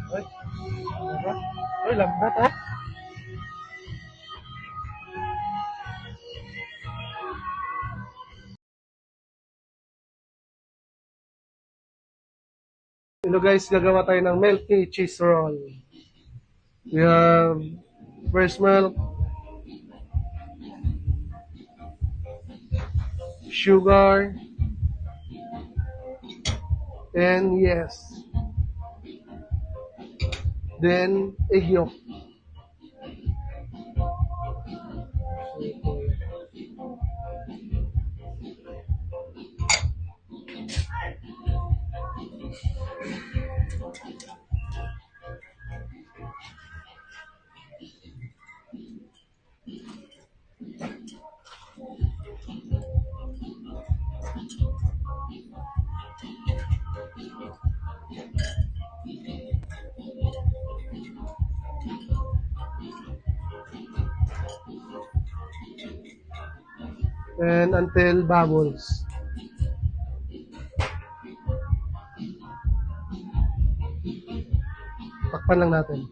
Ay, diba? Ay, lambot oh. Hello guys, gagawa tayo ng milky cheese roll. We have fresh milk, sugar, and yes, then egg yolk. And until bubbles. Takpan lang natin.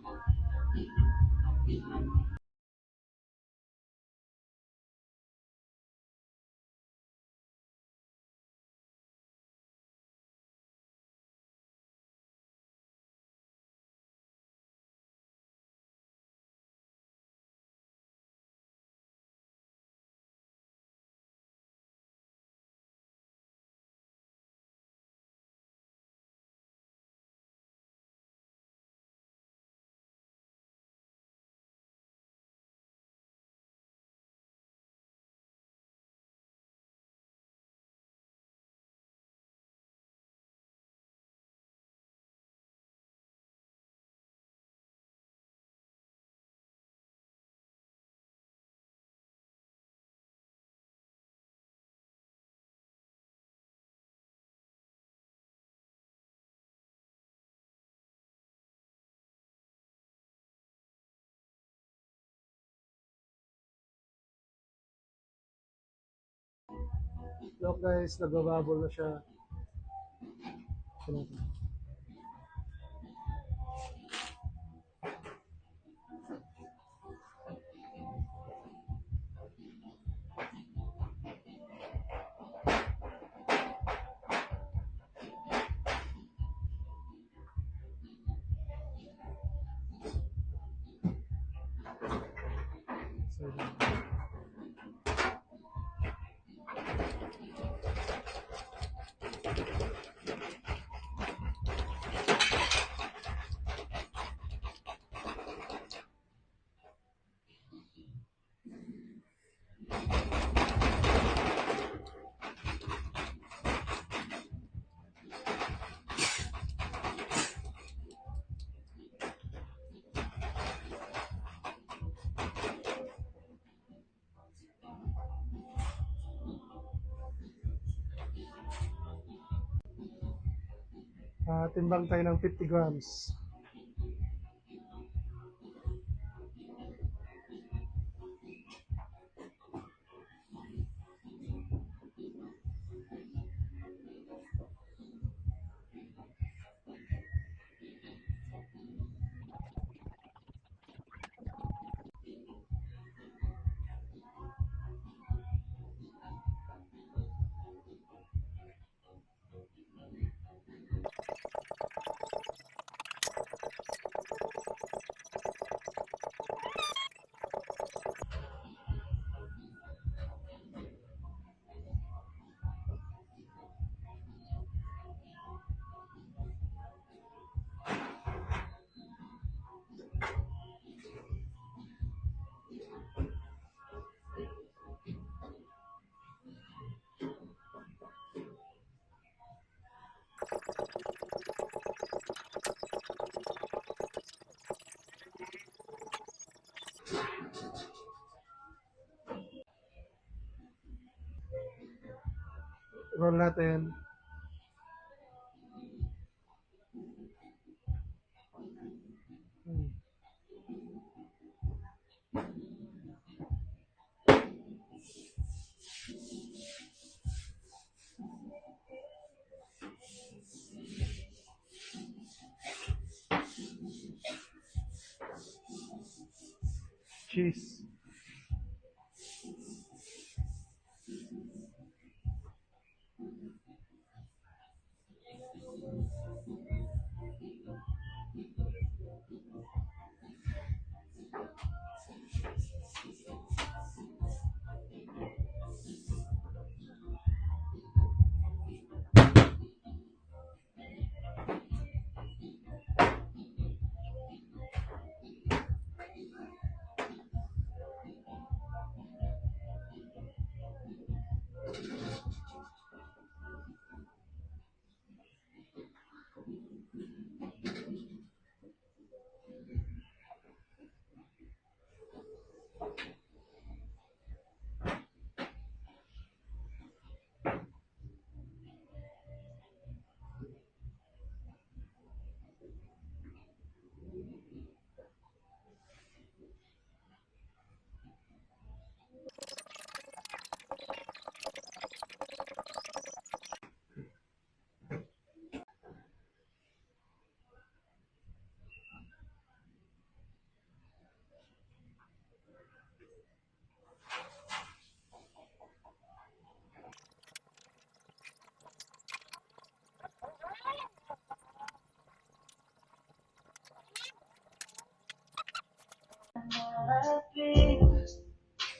Look guys, nagbabubble na siya. Timbang tayo ng 50 grams. Roll natin. cheese.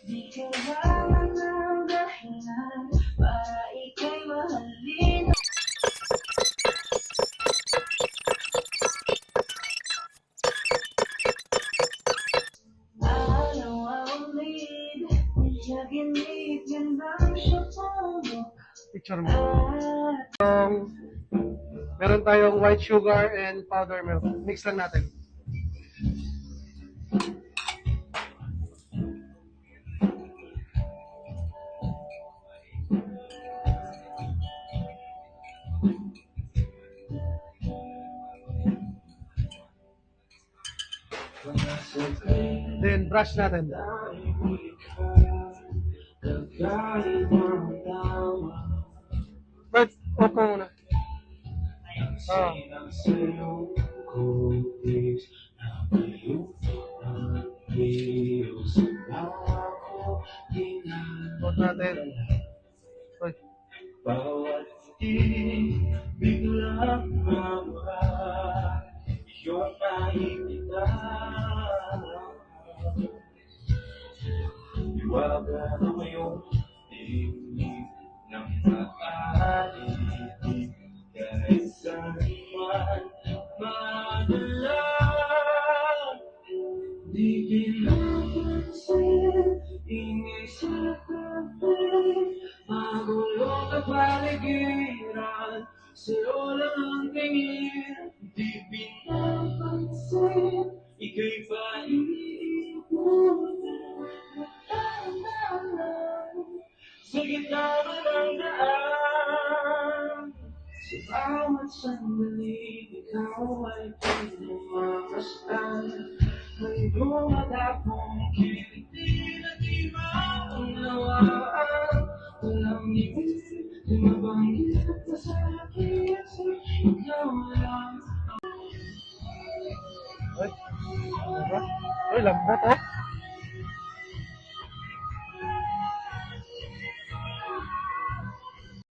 Di kailangan ng dahilan para ika'y mahalin. Araw ang lead, niyaginit, gandang siya pumok. Picture mo. Meron tayong white sugar and powder milk. Mix lang natin. Then brush natin. Bert, opo muna. Ah. Huwag natin. Uy. Bawat di biglang mawala, iyong nakikita. Iwaga na ngayong tingin ng maaari, kahit saan man madala. Di pinapansin, ingay sa tabi, magulo at paligiran, sa'yo lang ang tingin. Di pinapansin, ika'y paiipon. Sa gitna mo ng daan, sa bawat sandali, ikaw ay pinamamasdan. Hanggang matapong kiliti na di maunawaan. Walang ibig, di mabanggit at masakit sa ikaw lang. Uy, diba? Uy, lambot oh.